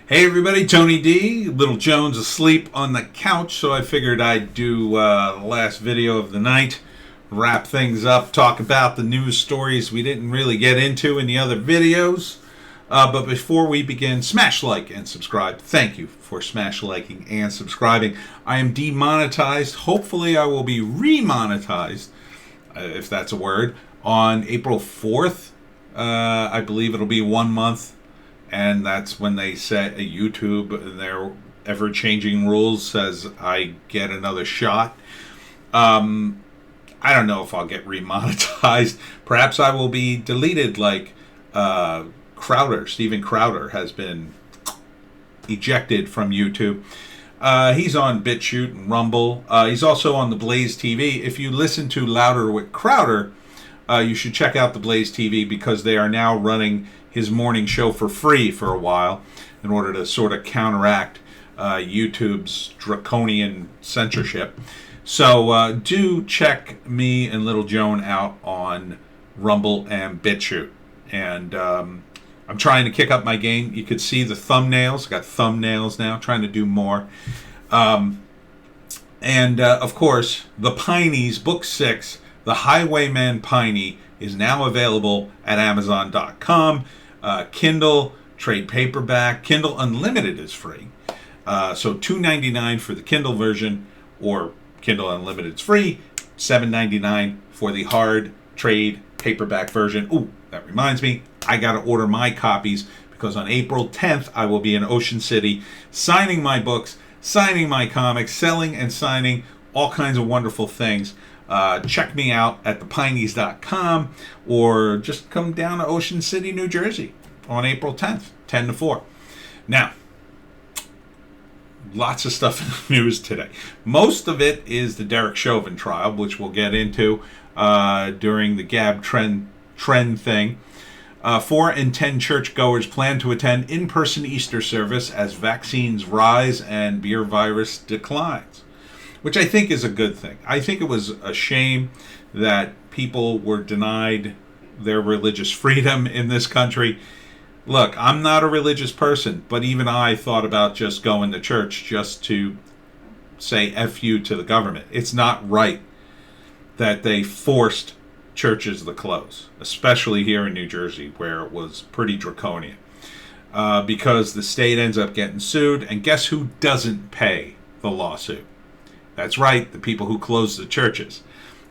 Hey everybody, Tony D. Little Jones asleep on the couch, so I figured I'd do the last video of the night, wrap things up, talk about the news stories we didn't really get into in the other videos. But before we begin, smash like and subscribe. Thank you for smash liking and subscribing. I am demonetized. Hopefully I will be remonetized, if that's a word, on April 4th. I believe it'll be 1 month. And that's when they set a YouTube, their ever-changing rules says I get another shot. I don't know if I'll get remonetized. Perhaps I will be deleted like Crowder. Steven Crowder has been ejected from YouTube. He's on BitChute and Rumble. He's also on the Blaze TV. If you listen to Louder with Crowder, you should check out the Blaze TV because they are now running his morning show for free for a while in order to sort of counteract YouTube's draconian censorship. So do check me and Little Joan out on Rumble and BitChute. And I'm trying to kick up my game. You could see the thumbnails. I got thumbnails now, trying to do more. Of course, the Pineys, Book 6, The Highwayman Piney, is now available at Amazon.com. Kindle, trade paperback. Kindle Unlimited is free. So $2.99 for the Kindle version, or Kindle Unlimited is free. $7.99 for the hard trade paperback version. Ooh, that reminds me, I got to order my copies because on April 10th I will be in Ocean City signing my books, signing my comics, selling and signing all kinds of wonderful things. Check me out at thepineys.com or just come down to Ocean City, New Jersey on April 10th, 10 to 4. Now, lots of stuff in the news today. Most of it is the Derek Chauvin trial, which we'll get into during the Gab trend thing. 4 in 10 churchgoers plan to attend in-person Easter service as vaccines rise and beer virus declines, which I think is a good thing. I think it was a shame that people were denied their religious freedom in this country. Look, I'm not a religious person, but even I thought about just going to church just to say F you to the government. It's not right that they forced churches to close, especially here in New Jersey, where it was pretty draconian. Because the state ends up getting sued, and guess who doesn't pay the lawsuit? That's right, the people who close the churches.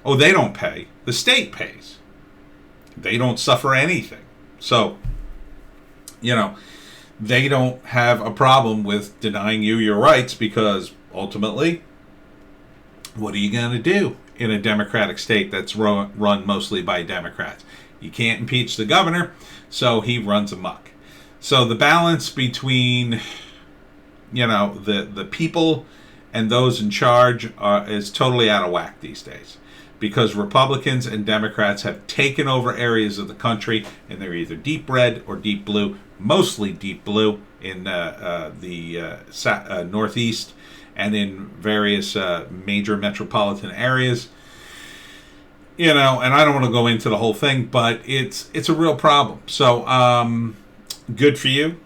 Oh, they don't pay. The state pays. They don't suffer anything. So, they don't have a problem with denying you your rights because ultimately, what are you going to do in a democratic state that's run mostly by Democrats? You can't impeach the governor, so he runs amok. So the balance between, the people and those in charge is totally out of whack these days because Republicans and Democrats have taken over areas of the country, and they're either deep red or deep blue, mostly deep blue in the Northeast and in various major metropolitan areas. And I don't want to go into the whole thing, but it's a real problem. So good for you,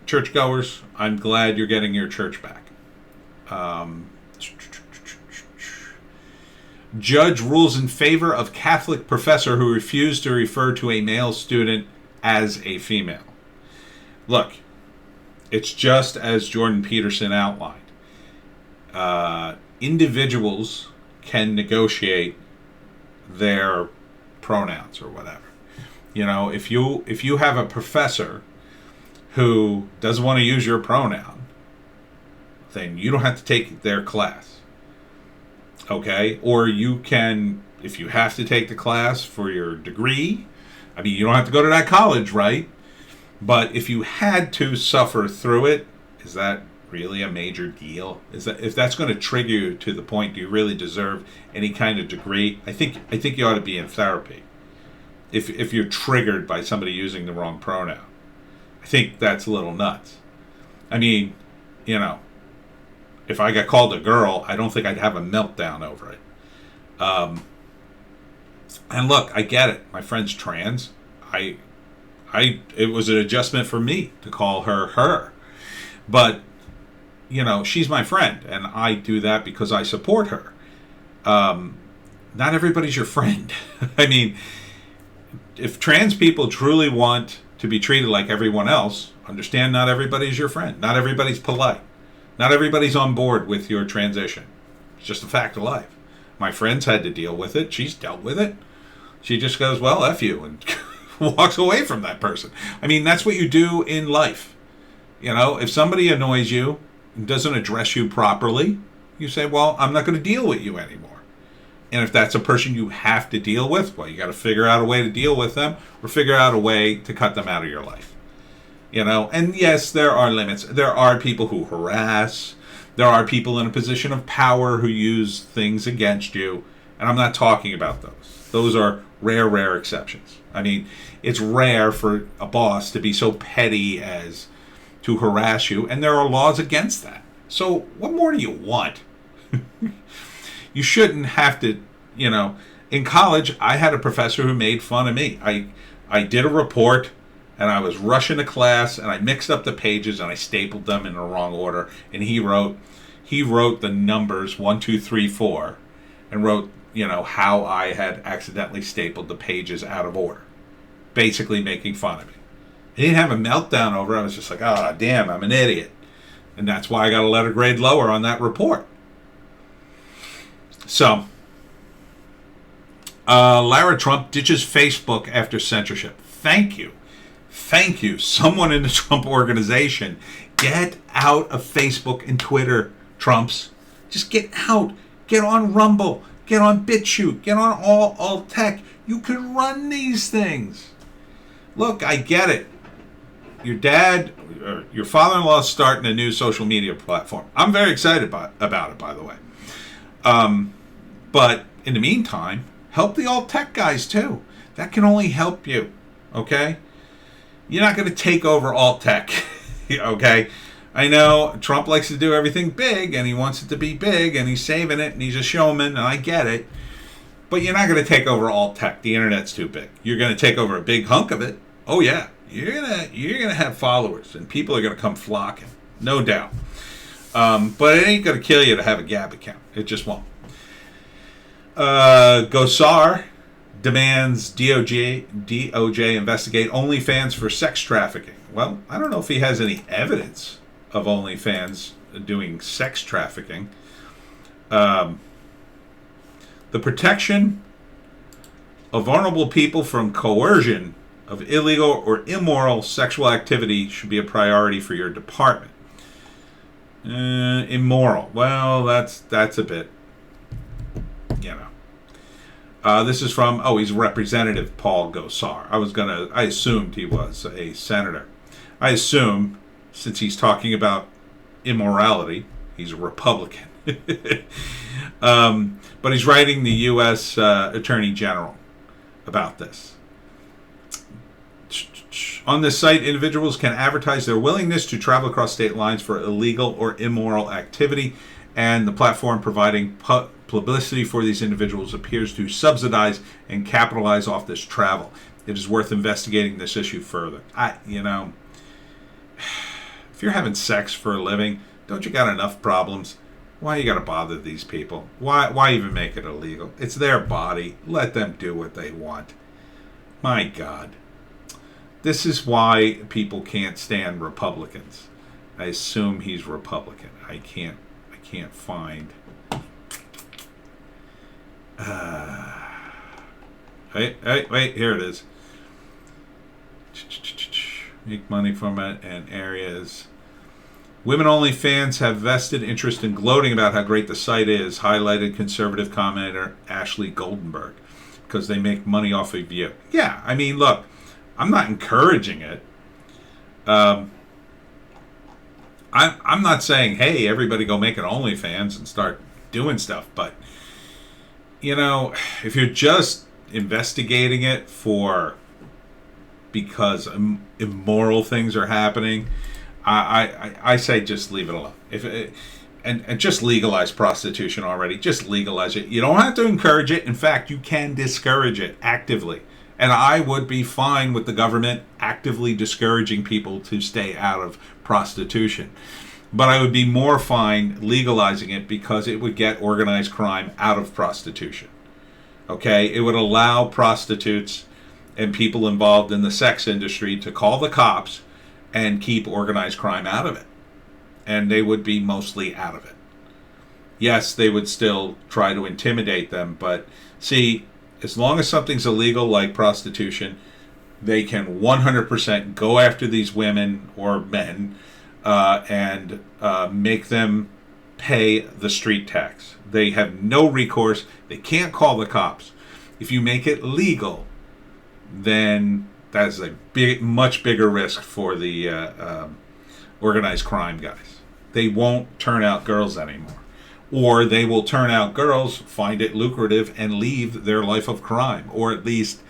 churchgoers. I'm glad you're getting your church back. Judge rules in favor of Catholic professor who refused to refer to a male student as a female. Look, it's just as Jordan Peterson outlined. Individuals can negotiate their pronouns or whatever. If you have a professor who doesn't want to use your pronoun, then you don't have to take their class. Okay? Or you can, if you have to take the class for your degree, you don't have to go to that college, right? But if you had to suffer through it, is that really a major deal? If that's going to trigger you to the point, do you really deserve any kind of degree? I think you ought to be in therapy. If you're triggered by somebody using the wrong pronoun, I think that's a little nuts. If I got called a girl, I don't think I'd have a meltdown over it. And look, I get it. My friend's trans. It was an adjustment for me to call her her. But, she's my friend, and I do that because I support her. Not everybody's your friend. I mean, if trans people truly want to be treated like everyone else, understand not everybody's your friend. Not everybody's polite. Not everybody's on board with your transition. It's just a fact of life. My friend's had to deal with it. She's dealt with it. She just goes, well, F you, and walks away from that person. I mean, that's what you do in life. If somebody annoys you and doesn't address you properly, you say, well, I'm not going to deal with you anymore. And if that's a person you have to deal with, well, you got to figure out a way to deal with them or figure out a way to cut them out of your life. And yes, there are limits. There are people who harass. There are people in a position of power who use things against you. And I'm not talking about those. Those are rare exceptions. I mean, it's rare for a boss to be so petty as to harass you. And there are laws against that. So what more do you want? You shouldn't have to, in college, I had a professor who made fun of me. I did a report, and I was rushing to class, and I mixed up the pages, and I stapled them in the wrong order. And he wrote the numbers 1, 2, 3, 4, and wrote, how I had accidentally stapled the pages out of order, basically making fun of me. He didn't have a meltdown over it. I was just like, oh, damn, I'm an idiot. And that's why I got a letter grade lower on that report. So, Lara Trump ditches Facebook after censorship. Thank you. Someone in the Trump organization. Get out of Facebook and Twitter, Trumps. Just get out. Get on Rumble. Get on BitChute. Get on all tech. You can run these things. Look, I get it. Your father-in-law is starting a new social media platform. I'm very excited about it, by the way. But in the meantime, help the alt-tech guys too. That can only help you, okay? You're not going to take over alt-tech, okay? I know Trump likes to do everything big, and he wants it to be big, and he's saving it, and he's a showman, and I get it. But you're not going to take over alt-tech. The internet's too big. You're going to take over a big hunk of it. Oh, yeah. You're gonna have followers, and people are going to come flocking, no doubt. But it ain't going to kill you to have a Gab account. It just won't. Gosar demands DOJ investigate OnlyFans for sex trafficking. Well, I don't know if he has any evidence of OnlyFans doing sex trafficking. The protection of vulnerable people from coercion of illegal or immoral sexual activity should be a priority for your department. Immoral. Well, that's a bit, this is from, he's Representative Paul Gosar. I assumed he was a senator. I assume, since he's talking about immorality, he's a Republican. But he's writing the U.S. Attorney General about this. On this site, individuals can advertise their willingness to travel across state lines for illegal or immoral activity, and the platform providing publicity for these individuals appears to subsidize and capitalize off this travel. It is worth investigating this issue further. If you're having sex for a living, don't you got enough problems? Why you got to bother these people? Why even make it illegal? It's their body. Let them do what they want. My God. This is why people can't stand Republicans. I assume he's Republican. I can't find. Wait, here it is. Make money from it and areas. Women-only fans have vested interest in gloating about how great the site is, highlighted conservative commentator Ashley Goldenberg, because they make money off of you. Yeah, I mean, look, I'm not encouraging it. I'm not saying, hey, everybody go make an OnlyFans and start doing stuff. But, if you're just investigating it because immoral things are happening, I say just leave it alone. And just legalize prostitution already. Just legalize it. You don't have to encourage it. In fact, you can discourage it actively. And I would be fine with the government actively discouraging people to stay out of prostitution. But I would be more fine legalizing it because it would get organized crime out of prostitution. Okay? It would allow prostitutes and people involved in the sex industry to call the cops and keep organized crime out of it. And they would be mostly out of it. Yes, they would still try to intimidate them, but see, as long as something's illegal like prostitution, they can 100% go after these women or men and make them pay the street tax. They have no recourse. They can't call the cops. If you make it legal, then that's a much bigger risk for the organized crime guys. They won't turn out girls anymore. Or they will turn out girls, find it lucrative, and leave their life of crime, or at least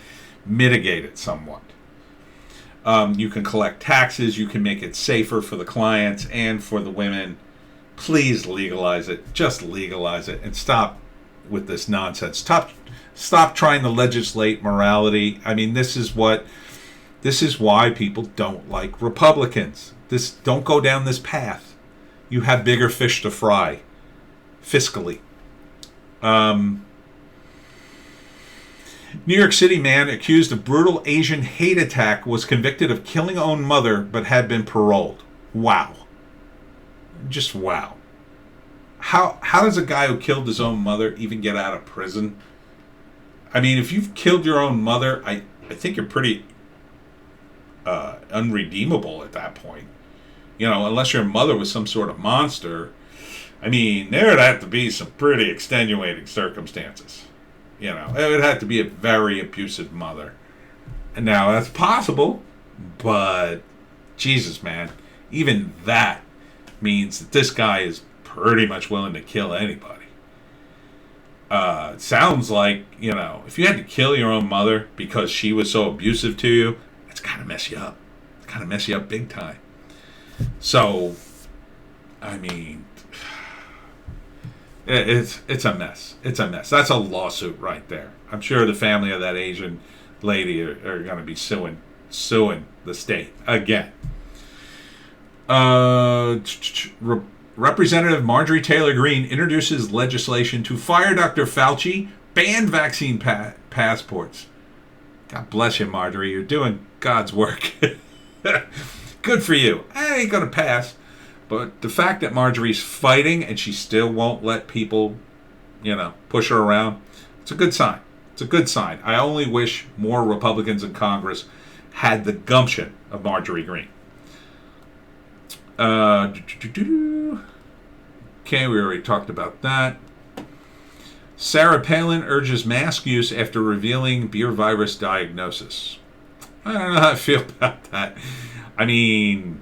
mitigate it somewhat. You can collect taxes, you can make it safer for the clients and for the women. Please legalize it. Just legalize it and stop with this nonsense. Stop trying to legislate morality. I mean, this is why people don't like Republicans. Don't go down this path. You have bigger fish to fry. Fiscally. New York City man accused of brutal Asian hate attack was convicted of killing own mother but had been paroled. Wow. Just wow. How does a guy who killed his own mother even get out of prison? I mean, if you've killed your own mother, I think you're pretty unredeemable at that point. You know, unless your mother was some sort of monster. I mean, there would have to be some pretty extenuating circumstances. You know, it would have to be a very abusive mother. And now that's possible, but Jesus, man, even that means that this guy is pretty much willing to kill anybody. It sounds like, you know, if you had to kill your own mother because she was so abusive to you, it's kind of mess you up. It's kind of mess you up big time. So, I mean, it's a mess. It's a mess. That's a lawsuit right there. I'm sure the family of that Asian lady are going to be suing the state again. Representative Marjorie Taylor Greene introduces legislation to fire Dr. Fauci, ban vaccine passports. God bless you, Marjorie. You're doing God's work. Good for you. I ain't going to pass. But the fact that Marjorie's fighting and she still won't let people, you know, push her around, it's a good sign. It's a good sign. I only wish more Republicans in Congress had the gumption of Marjorie Greene. Okay, we already talked about that. Sarah Palin urges mask use after revealing beer virus diagnosis. I don't know how I feel about that. I mean,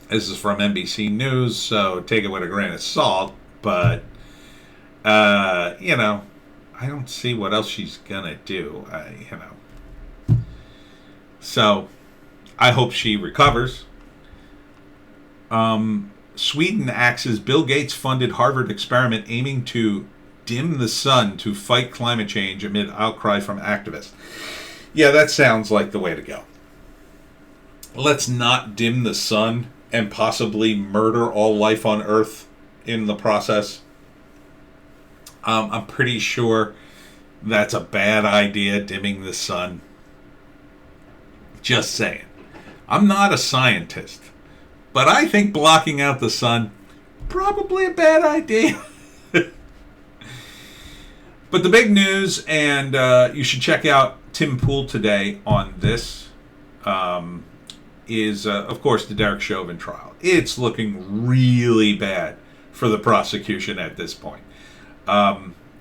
this is from NBC News, so take it with a grain of salt. But, you know, I don't see what else she's going to do, you know. So, I hope she recovers. Sweden axes Bill Gates-funded Harvard experiment aiming to dim the sun to fight climate change amid outcry from activists. Yeah, that sounds like the way to go. Let's not dim the sun and possibly murder all life on Earth in the process. I'm pretty sure that's a bad idea, dimming the sun. Just saying. I'm not a scientist, but I think blocking out the sun, probably a bad idea. But the big news, and you should check out Tim Pool today on this, is, of course, the Derek Chauvin trial. It's looking really bad for the prosecution at this point.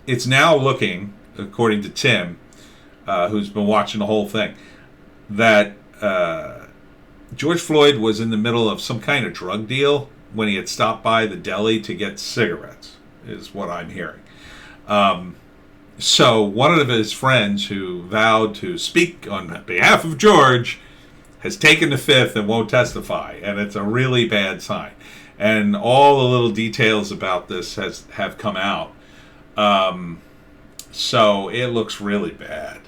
It's now looking, according to Tim, who's been watching the whole thing, that George Floyd was in the middle of some kind of drug deal when he had stopped by the deli to get cigarettes, is what I'm hearing. So one of his friends who vowed to speak on behalf of George has taken the fifth and won't testify, and it's a really bad sign. And all the little details about this have come out. So it looks really bad.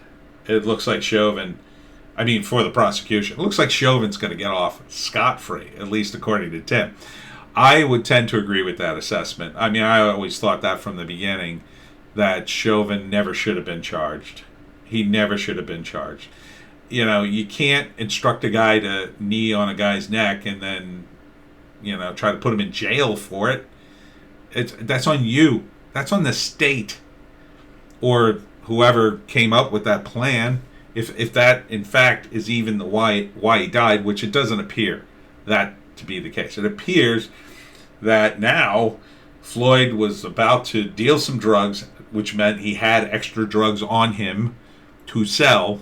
it looks like Chauvin, I mean, for the prosecution, it looks like Chauvin's going to get off scot-free, at least according to Tim. I would tend to agree with that assessment. I mean, I always thought that from the beginning, that Chauvin never should have been charged. He never should have been charged. You know, you can't instruct a guy to knee on a guy's neck and then, you know, try to put him in jail for it. That's on you. That's on the state or whoever came up with that plan. If that, in fact, is even the why he died, which it doesn't appear that to be the case. It appears that now Floyd was about to deal some drugs, which meant he had extra drugs on him to sell.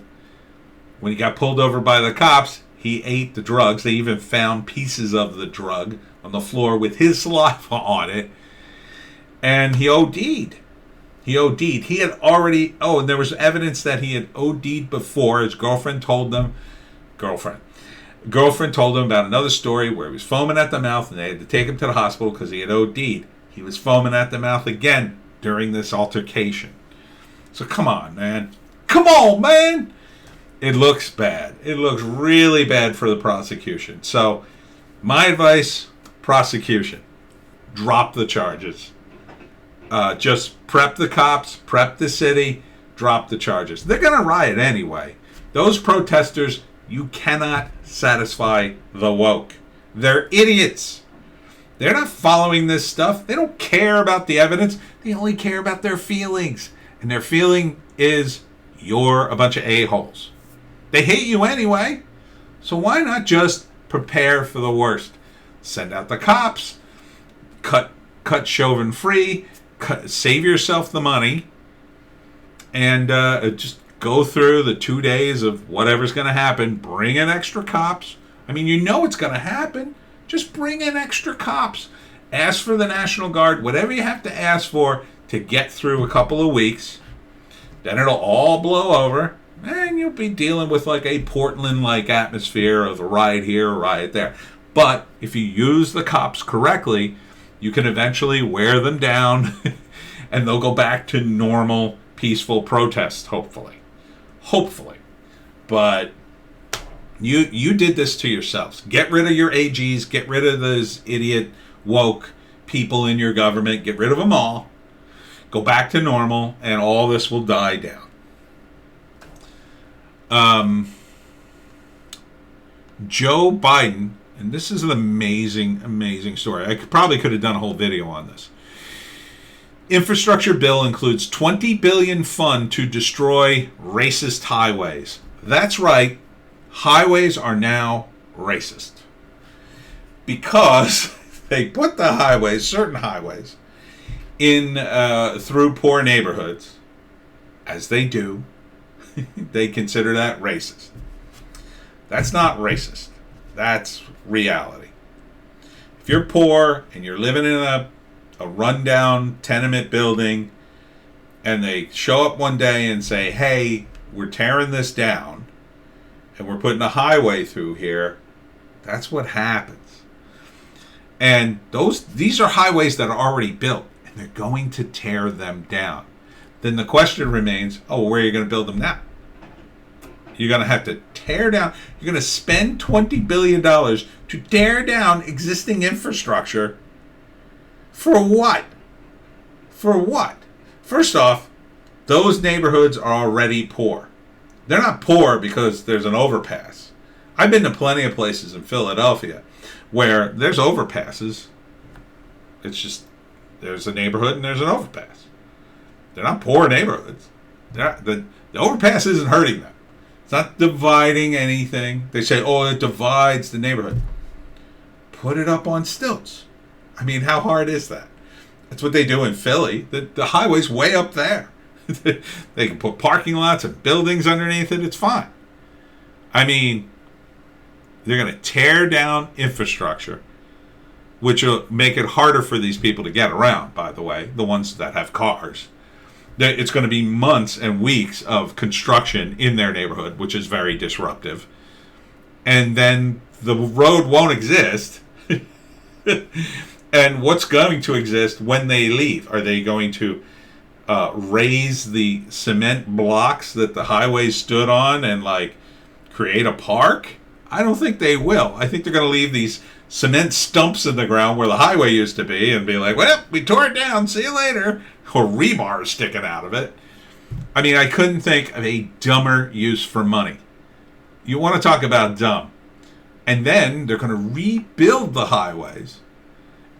When he got pulled over by the cops, he ate the drugs. They even found pieces of the drug on the floor with his saliva on it. And he OD'd. He had already... Oh, and there was evidence that he had OD'd before. His girlfriend told him about another story where he was foaming at the mouth and they had to take him to the hospital because he had OD'd. He was foaming at the mouth again during this altercation. So come on, man. Come on, man! It looks bad. It looks really bad for the prosecution. So my advice, prosecution, drop the charges. Just prep the cops, prep the city, drop the charges. They're going to riot anyway. Those protesters, you cannot satisfy the woke. They're idiots. They're not following this stuff. They don't care about the evidence. They only care about their feelings. And their feeling is you're a bunch of a-holes. They hate you anyway. So why not just prepare for the worst? Send out the cops. Cut Chauvin free. Save yourself the money. And just go through the 2 days of whatever's going to happen. Bring in extra cops. I mean, you know it's going to happen. Just bring in extra cops. Ask for the National Guard. Whatever you have to ask for to get through a couple of weeks. Then it'll all blow over. And you'll be dealing with like a Portland-like atmosphere of a riot here, a riot there. But if you use the cops correctly, you can eventually wear them down and they'll go back to normal, peaceful protests, hopefully. Hopefully. But you did this to yourselves. Get rid of your AGs. Get rid of those idiot, woke people in your government. Get rid of them all. Go back to normal and all this will die down. Joe Biden, and this is an amazing story. I probably could have done a whole video on this. Infrastructure bill includes $20 billion fund to destroy racist highways. That's right. Highways are now racist. Because they put the highways, certain highways, in through poor neighborhoods, as they do. They consider that racist. That's not racist. That's reality. If you're poor and you're living in a rundown tenement building and they show up one day and say, hey, we're tearing this down and we're putting a highway through here, that's what happens. And these are highways that are already built and they're going to tear them down. Then the question remains, where are you going to build them now? You're going to have to tear down. You're going to spend $20 billion to tear down existing infrastructure. For what? For what? First off, those neighborhoods are already poor. They're not poor because there's an overpass. I've been to plenty of places in Philadelphia where there's overpasses. It's just there's a neighborhood and there's an overpass. They're not poor neighborhoods. The overpass isn't hurting them. It's not dividing anything. They say, it divides the neighborhood. Put it up on stilts. I mean, how hard is that? That's what they do in Philly. The highway's way up there. They can put parking lots and buildings underneath it. It's fine. I mean, they're going to tear down infrastructure, which will make it harder for these people to get around, by the way, the ones that have cars. It's going to be months and weeks of construction in their neighborhood, which is very disruptive. And then the road won't exist. And what's going to exist when they leave? Are they going to raise the cement blocks that the highway stood on and like create a park? I don't think they will. I think they're going to leave these cement stumps in the ground where the highway used to be and be like, well, we tore it down, see you later. Or rebar sticking out of it. I mean, I couldn't think of a dumber use for money. You want to talk about dumb. And then they're going to rebuild the highways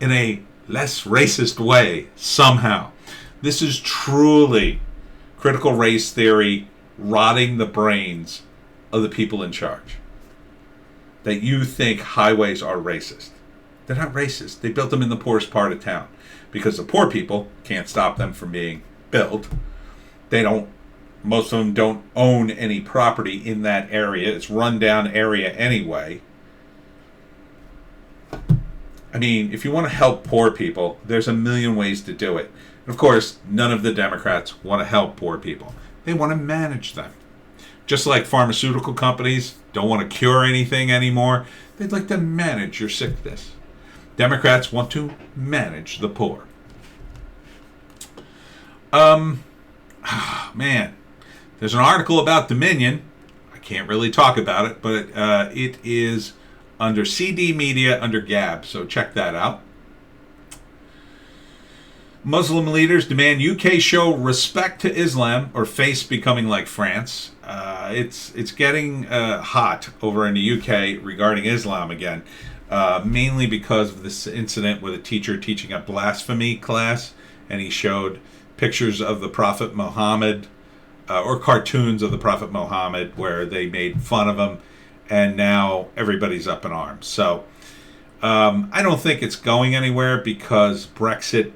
in a less racist way somehow. This is truly critical race theory rotting the brains of the people in charge. That you think highways are racist. They're not racist. They built them in the poorest part of town because the poor people can't stop them from being built. Most of them don't own any property in that area. It's run down area anyway. I mean, if you want to help poor people, there's a million ways to do it. And of course, none of the Democrats want to help poor people. They want to manage them. Just like pharmaceutical companies don't want to cure anything anymore, they'd like to manage your sickness. Democrats want to manage the poor. Man, there's an article about Dominion. I can't really talk about it, but it is under CD Media under Gab, so check that out. Muslim leaders demand UK show respect to Islam or face becoming like France. It's getting hot over in the UK regarding Islam again, mainly because of this incident with a teacher teaching a blasphemy class, and he showed pictures of the Prophet Muhammad or cartoons of the Prophet Muhammad where they made fun of him, and now everybody's up in arms. So I don't think it's going anywhere because Brexit,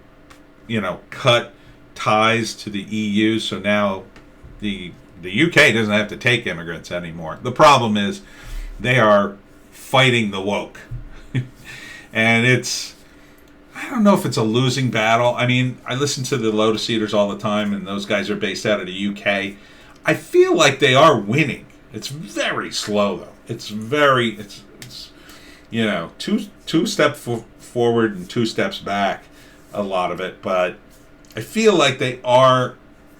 cut ties to the EU, so now the UK doesn't have to take immigrants anymore. The problem is they are fighting the woke. And I don't know if it's a losing battle. I mean, I listen to the Lotus Eaters all the time, and those guys are based out of the UK. I feel like they are winning. It's very slow, though. It's two steps forward and two steps back, a lot of it. But I feel like they are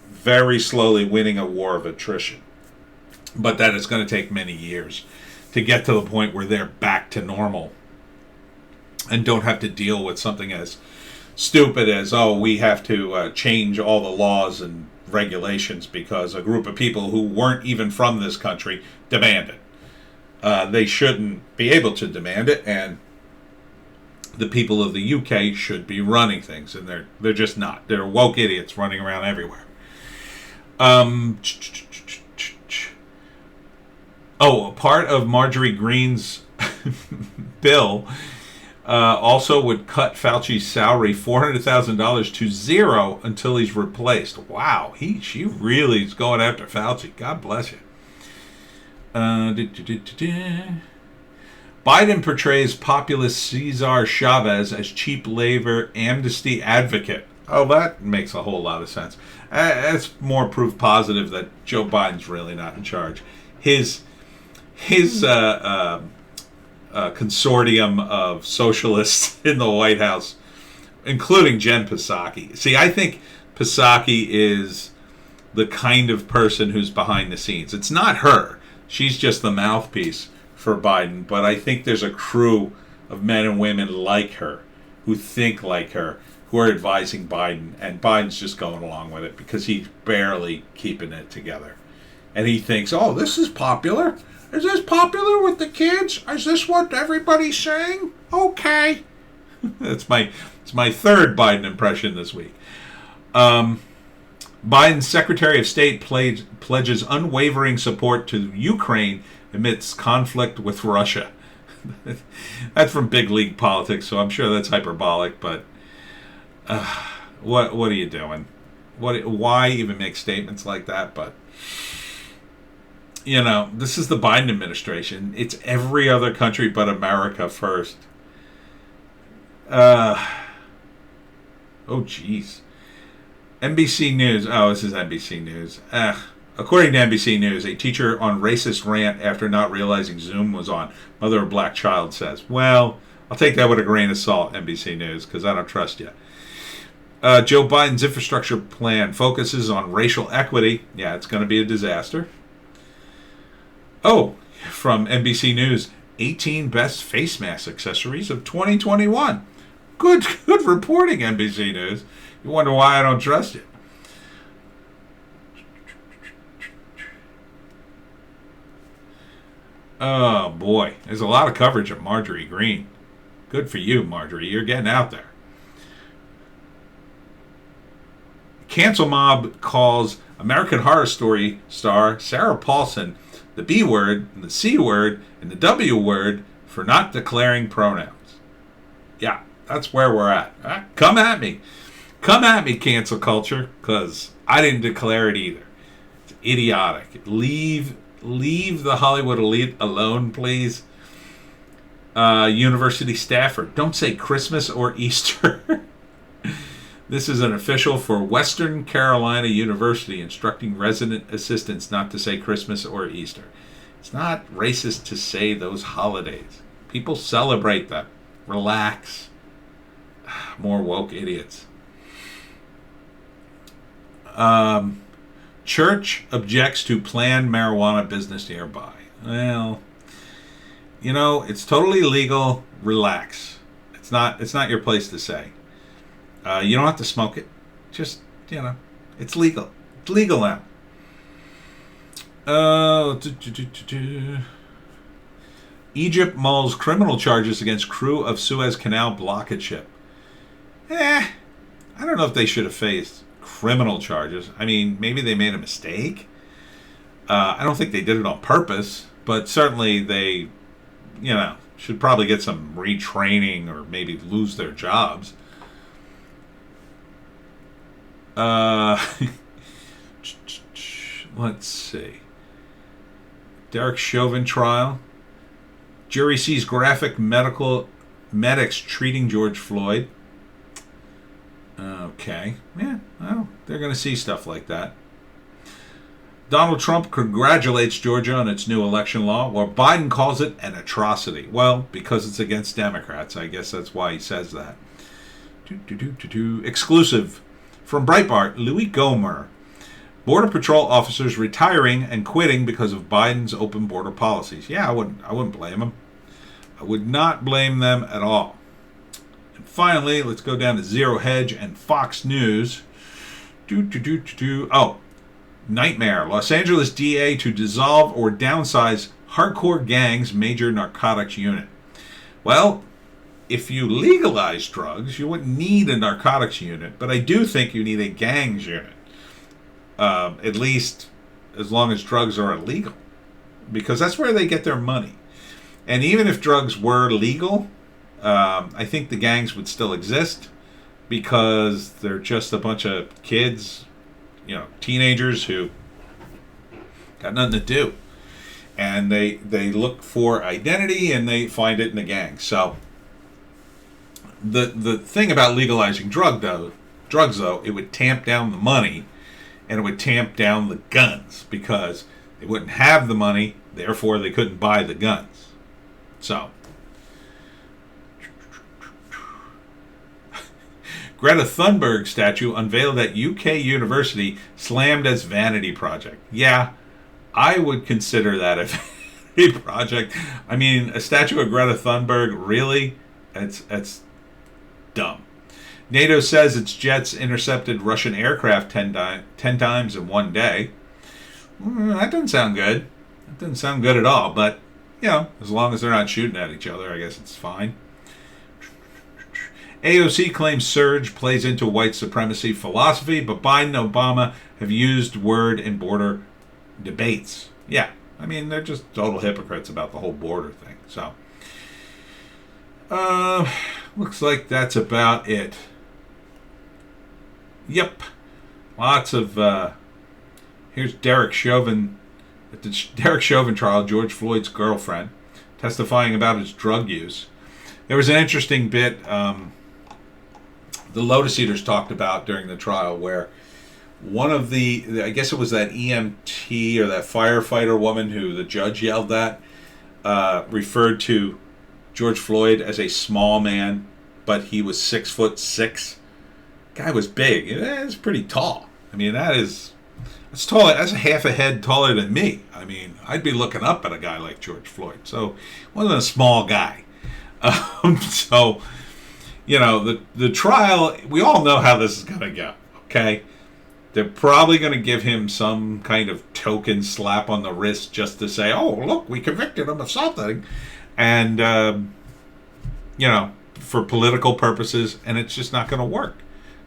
very slowly winning a war of attrition. But that is going to take many years to get to the point where they're back to normal and don't have to deal with something as stupid as, we have to change all the laws and regulations because a group of people who weren't even from this country demand it. They shouldn't be able to demand it, and the people of the UK should be running things, and they're just not. They're woke idiots running around everywhere. A part of Marjorie Greene's bill also would cut Fauci's salary $400,000 to zero until he's replaced. Wow, she really is going after Fauci. God bless you. Biden portrays populist Cesar Chavez as cheap labor amnesty advocate. Oh, that makes a whole lot of sense. That's more proof positive that Joe Biden's really not in charge. His consortium of socialists in the White House, including Jen Psaki. See, I think Psaki is the kind of person who's behind the scenes. It's not her. She's just the mouthpiece for Biden. But I think there's a crew of men and women like her, who think like her, who are advising Biden. And Biden's just going along with it because he's barely keeping it together. And he thinks, this is popular. Is this popular with the kids? Is this what everybody's saying? Okay. It's my third Biden impression this week. Biden's Secretary of State pledges unwavering support to Ukraine amidst conflict with Russia. That's from big league politics, so I'm sure that's hyperbolic, but what are you doing? Why even make statements like that? But this is the Biden administration. It's every other country but America first. Geez. NBC News. This is NBC News. According to NBC News, a teacher on racist rant after not realizing Zoom was on. Mother of black child says. Well, I'll take that with a grain of salt, NBC News, because I don't trust you. Joe Biden's infrastructure plan focuses on racial equity. Yeah, it's going to be a disaster. Oh, from NBC News, 18 best face mask accessories of 2021. Good reporting, NBC News. You wonder why I don't trust you. Oh, boy. There's a lot of coverage of Marjorie Greene. Good for you, Marjorie. You're getting out there. Cancel mob calls American Horror Story star Sarah Paulson the B word, and the C word, and the W word for not declaring pronouns. Yeah, that's where we're at. Come at me. Come at me, cancel culture, because I didn't declare it either. It's idiotic. Leave the Hollywood elite alone, please. University staffer, don't say Christmas or Easter. This is an official for Western Carolina University instructing resident assistants not to say Christmas or Easter. It's not racist to say those holidays. People celebrate them. Relax. More woke idiots. Church objects to planned marijuana business nearby. Well, it's totally legal. Relax. It's not your place to say. You don't have to smoke it. Just, it's legal. It's legal now. Egypt mulls criminal charges against crew of Suez Canal blockade ship. I don't know if they should have faced criminal charges. I mean, maybe they made a mistake. I don't think they did it on purpose, but certainly they, should probably get some retraining or maybe lose their jobs. Let's see. Derek Chauvin trial. Jury sees graphic medics treating George Floyd. Okay. Yeah, well, they're going to see stuff like that. Donald Trump congratulates Georgia on its new election law, while Biden calls it an atrocity. Well, because it's against Democrats. I guess that's why he says that. Exclusive. From Breitbart, Louis Gohmert. Border Patrol officers retiring and quitting because of Biden's open border policies. Yeah, I wouldn't blame them. I would not blame them at all. And finally, let's go down to Zero Hedge and Fox News. Oh, nightmare. Los Angeles DA to dissolve or downsize hardcore gangs major narcotics unit. Well, if you legalize drugs, you wouldn't need a narcotics unit, but I do think you need a gangs unit. At least as long as drugs are illegal, because that's where they get their money. And even if drugs were legal, I think the gangs would still exist because they're just a bunch of kids, teenagers who got nothing to do. And they look for identity and they find it in the gang. So the thing about legalizing drugs though, it would tamp down the money and it would tamp down the guns because they wouldn't have the money, therefore they couldn't buy the guns. So, Greta Thunberg statue unveiled at UK University slammed as vanity project. Yeah, I would consider that a vanity project. I mean, a statue of Greta Thunberg, really? That's dumb. NATO says its jets intercepted Russian aircraft 10 times in one day. That doesn't sound good. That doesn't sound good at all, but, as long as they're not shooting at each other, I guess it's fine. AOC claims surge plays into white supremacy philosophy, but Biden and Obama have used word in border debates. Yeah, I mean, they're just total hypocrites about the whole border thing. So, looks like that's about it. Yep. Lots of, here's Derek Chauvin, at the Derek Chauvin trial, George Floyd's girlfriend, testifying about his drug use. There was an interesting bit the Lotus Eaters talked about during the trial where one of I guess it was that EMT or that firefighter woman who the judge yelled at, referred to George Floyd as a small man, but he was 6'6". guy was big. It's pretty tall. I mean, that's tall. That's a half a head taller than me. I mean, I'd be looking up at a guy like George Floyd. So, wasn't a small guy. So, the trial, we all know how this is going to go, okay? They're probably going to give him some kind of token slap on the wrist just to say, oh, look, we convicted him of something. And, for political purposes, and it's just not going to work.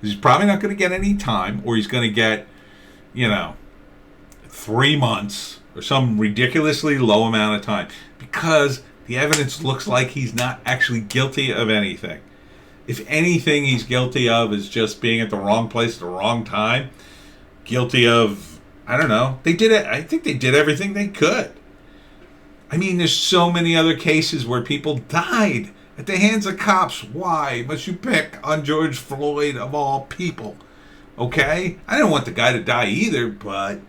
He's probably not going to get any time, or he's going to get, 3 months or some ridiculously low amount of time, because the evidence looks like he's not actually guilty of anything. If anything he's guilty of is just being at the wrong place at the wrong time, guilty of, I don't know, they did it. I think they did everything they could. I mean, there's so many other cases where people died at the hands of cops. Why must you pick on George Floyd of all people? Okay? I didn't want the guy to die either, but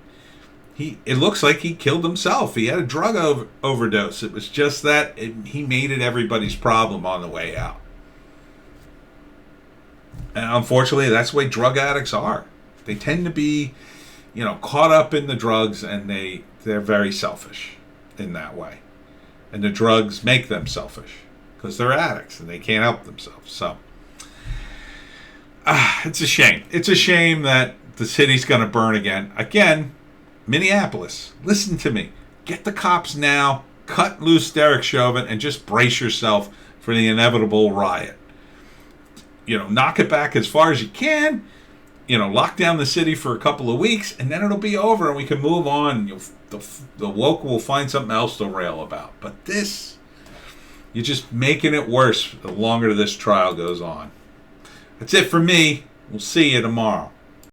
it looks like he killed himself. He had a drug overdose. It was just that he made it everybody's problem on the way out. And unfortunately, that's the way drug addicts are. They tend to be, caught up in the drugs, and they're very selfish in that way. And the drugs make them selfish because they're addicts and they can't help themselves. So, it's a shame. It's a shame that the city's going to burn again. Again, Minneapolis, listen to me. Get the cops now, cut loose Derek Chauvin, and just brace yourself for the inevitable riot. Knock it back as far as you can. Lock down the city for a couple of weeks, and then it'll be over, and we can move on. The woke will find something else to rail about. But this, you're just making it worse the longer this trial goes on. That's it for me. We'll see you tomorrow.